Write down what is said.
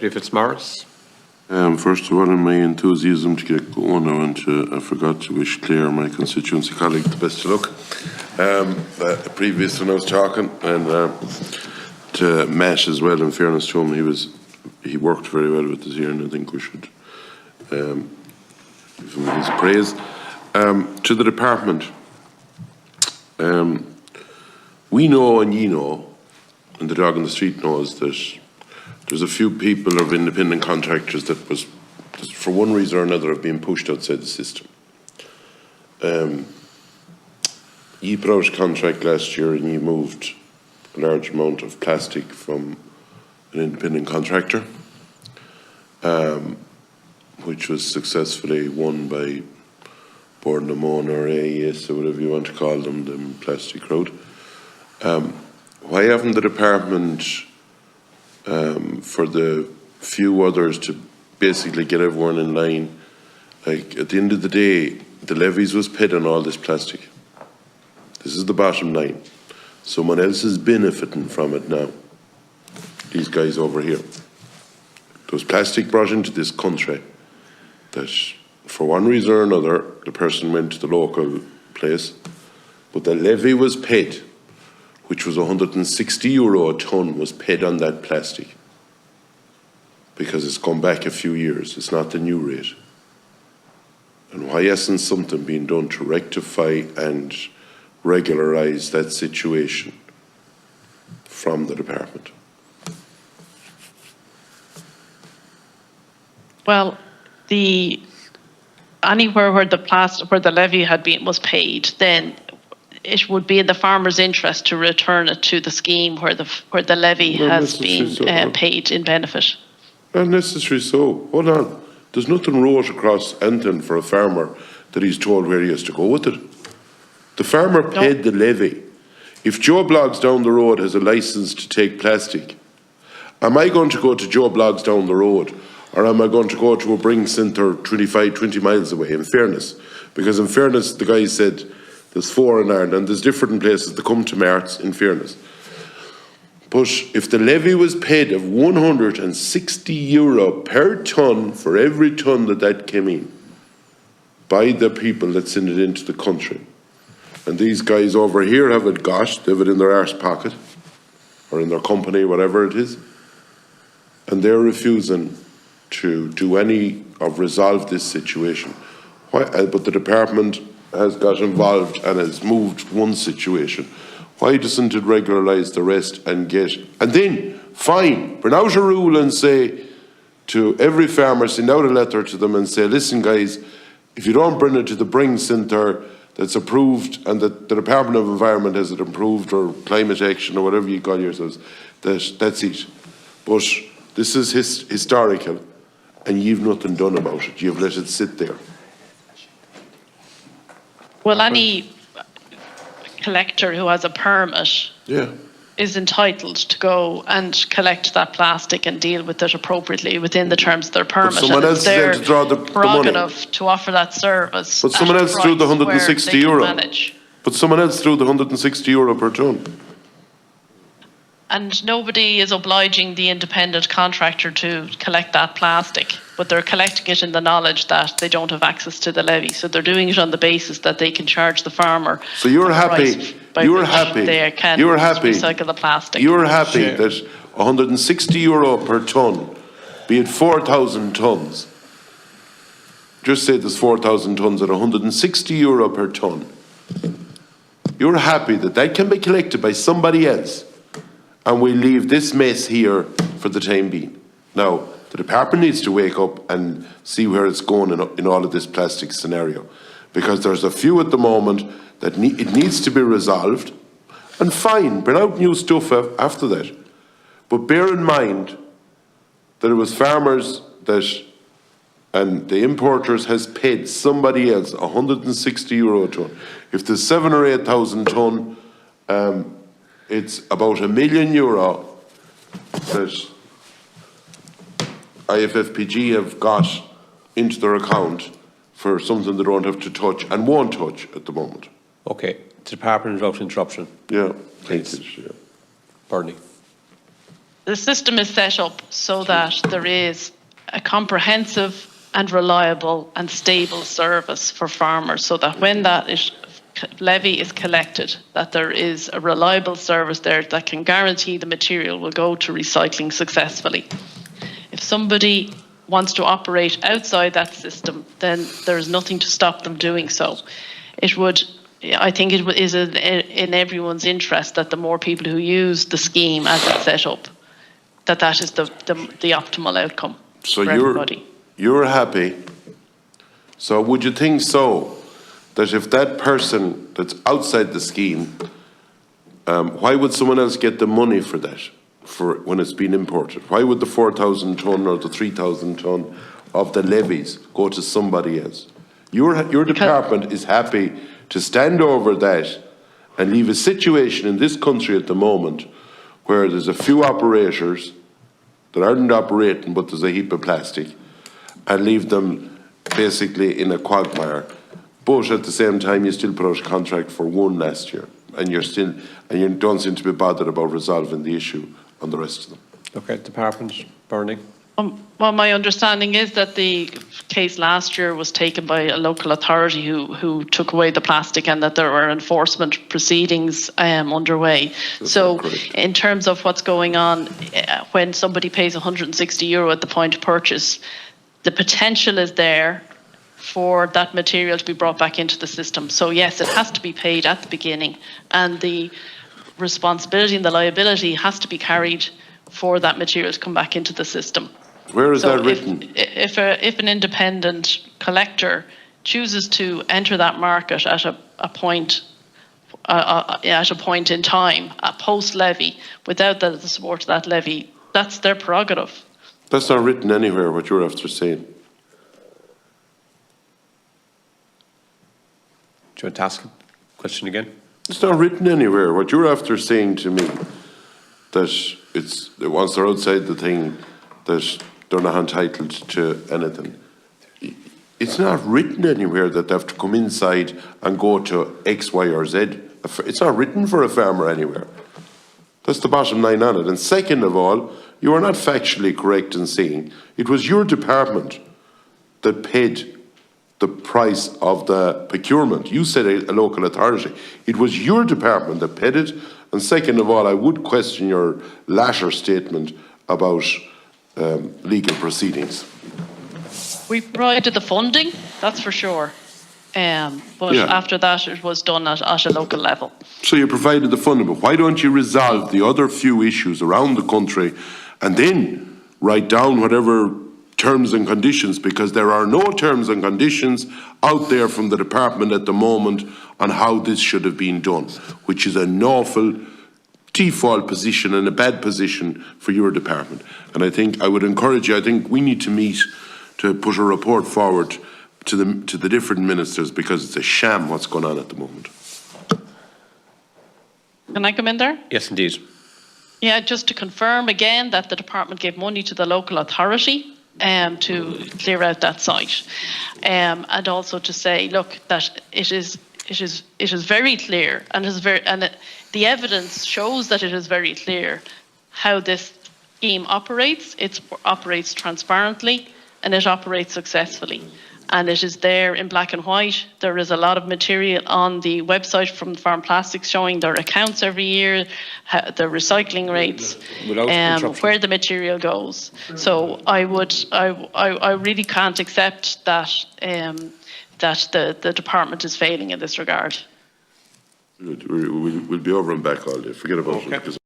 Deputy Fitzmaurice. First of all, in my enthusiasm to get going, I forgot to wish Claire, my constituency colleague, the best of luck. Previous when I was talking, and to Matt as well. In fairness to him, he worked very well with this year, and I think we should give him his praise. To the department, we know and ye know, and the dog on the street knows that there's a few people of independent contractors that was, for one reason or another, have been pushed outside the system. Ye put out a contract last year and ye moved a large amount of plastic from an independent contractor, which was successfully won by Board or AES or whatever you want to call them, the plastic crowd. Why haven't the department, for the few others, to basically get everyone in line? Like, at the end of the day, the levies was paid on all this plastic. This is the bottom line. Someone else is benefiting from it now. These guys over here. There was plastic brought into this country that, for one reason or another, the person went to the local place, but the levy was paid, which was €160 a tonne, was paid on that plastic, because it's gone back a few years. It's not the new rate. And why isn't something being done to rectify and regularise that situation from the department? Well, anywhere where the levy was paid, then it would be in the farmer's interest to return it to the scheme where the levy has been paid in benefit. Not necessarily so. Hold on. There's nothing wrote across anything for a farmer that he's told where he has to go with it. The farmer paid the levy. If Joe Bloggs down the road has a licence to take plastic, am I going to go to Joe Bloggs down the road, or am I going to go to a bring centre 20 miles away, in fairness? Because in fairness, the guy said there's 4 in Ireland, and there's different places that come to Marts, in fairness. But if the levy was paid of €160 per tonne for every tonne that came in by the people that send it into the country, and these guys over here have it got, they have it in their arse pocket, or in their company, whatever it is, and they're refusing to do any of resolve this situation. Why? But the department has got involved and has moved one situation. Why doesn't it regularise the rest and then, fine, bring out a rule and say to every farmer, send out a letter to them and say, listen guys, if you don't bring it to the bring centre that's approved and that the Department of Environment has it approved, or climate action or whatever you call yourselves, that's it. But this is historical, and you've nothing done about it. You've let it sit there. Well, any collector who has a permit is entitled to go and collect that plastic and deal with it appropriately within the terms of their permit. But someone else is there to draw the prerogative to offer that service. But someone else threw the €160. But someone else threw the €160 per tonne. And nobody is obliging the independent contractor to collect that plastic, but they're collecting it in the knowledge that they don't have access to the levy. So they're doing it on the basis that they can charge the farmer. So you're happy. They can recycle the plastic. You're happy that €160 per tonne, be it 4,000 tonnes. Just say there's 4,000 tonnes at €160 per tonne. You're happy that that can be collected by somebody else, and we leave this mess here for the time being. Now, the department needs to wake up and see where it's going in all of this plastic scenario, because there's a few at the moment that it needs to be resolved, and fine, bring out new stuff after that. But bear in mind that it was farmers and the importers has paid somebody else €160 a tonne. If there's 7,000 or 8,000 tonne, it's about €1 million that IFFPG have got into their account for something they don't have to touch and won't touch at the moment. Okay, the department without interruption. Yeah, please. yeah. Bernie. The system is set up so that there is a comprehensive and reliable and stable service for farmers, so that when levy is collected, that there is a reliable service there that can guarantee the material will go to recycling successfully. If somebody wants to operate outside that system, then there is nothing to stop them doing so. I think it is in everyone's interest that the more people who use the scheme as it's set up, that is the optimal outcome for everybody. You're happy. So would you think so, that if that person that's outside the scheme, why would someone else get the money for that, for when it's been imported? Why would the 4,000 tonne or the 3,000 tonne of the levies go to somebody else? Your department is happy to stand over that and leave a situation in this country at the moment where there's a few operators that aren't operating, but there's a heap of plastic, and leave them basically in a quagmire. But at the same time, you still put out a contract for one last year, and you don't seem to be bothered about resolving the issue on the rest of them. Okay, Department, Bernie. Well, my understanding is that the case last year was taken by a local authority who took away the plastic, and that there were enforcement proceedings underway. So in terms of what's going on, when somebody pays €160 at the point of purchase, the potential is there for that material to be brought back into the system. So yes, it has to be paid at the beginning, and the responsibility and the liability has to be carried for that material to come back into the system. Where is that written? If an independent collector chooses to enter that market at a point in time, a post levy, without the support of that levy, that's their prerogative. That's not written anywhere, what you're after saying. Do you want to ask a question again? It's not written anywhere. What you're after saying to me, that once they're outside the thing, that they're not entitled to anything. It's not written anywhere that they have to come inside and go to X, Y, or Z. It's not written for a farmer anywhere. That's the bottom line on it. And second of all, you are not factually correct in saying it was your department that paid the price of the procurement. You said a local authority. It was your department that paid it. And second of all, I would question your latter statement about legal proceedings. We provided the funding, that's for sure. But after that, it was done at a local level. So you provided the funding, but why don't you resolve the other few issues around the country and then write down whatever terms and conditions, because there are no terms and conditions out there from the department at the moment on how this should have been done, which is an awful default position and a bad position for your department. And I think I would encourage you, I think we need to meet to put a report forward to the different ministers, because it's a sham what's going on at the moment. Can I come in there? Yes, indeed. Yeah, just to confirm again that the department gave money to the local authority to clear out that site, and also to say, look, that it is very clear, and the evidence shows that it is very clear how this scheme operates. It operates transparently, and it operates successfully. And it is there in black and white. There is a lot of material on the website from Farm Plastics showing their accounts every year, the recycling rates, where the material goes. So I really can't accept that the department is failing in this regard. We'll be over and back all day. Forget about it.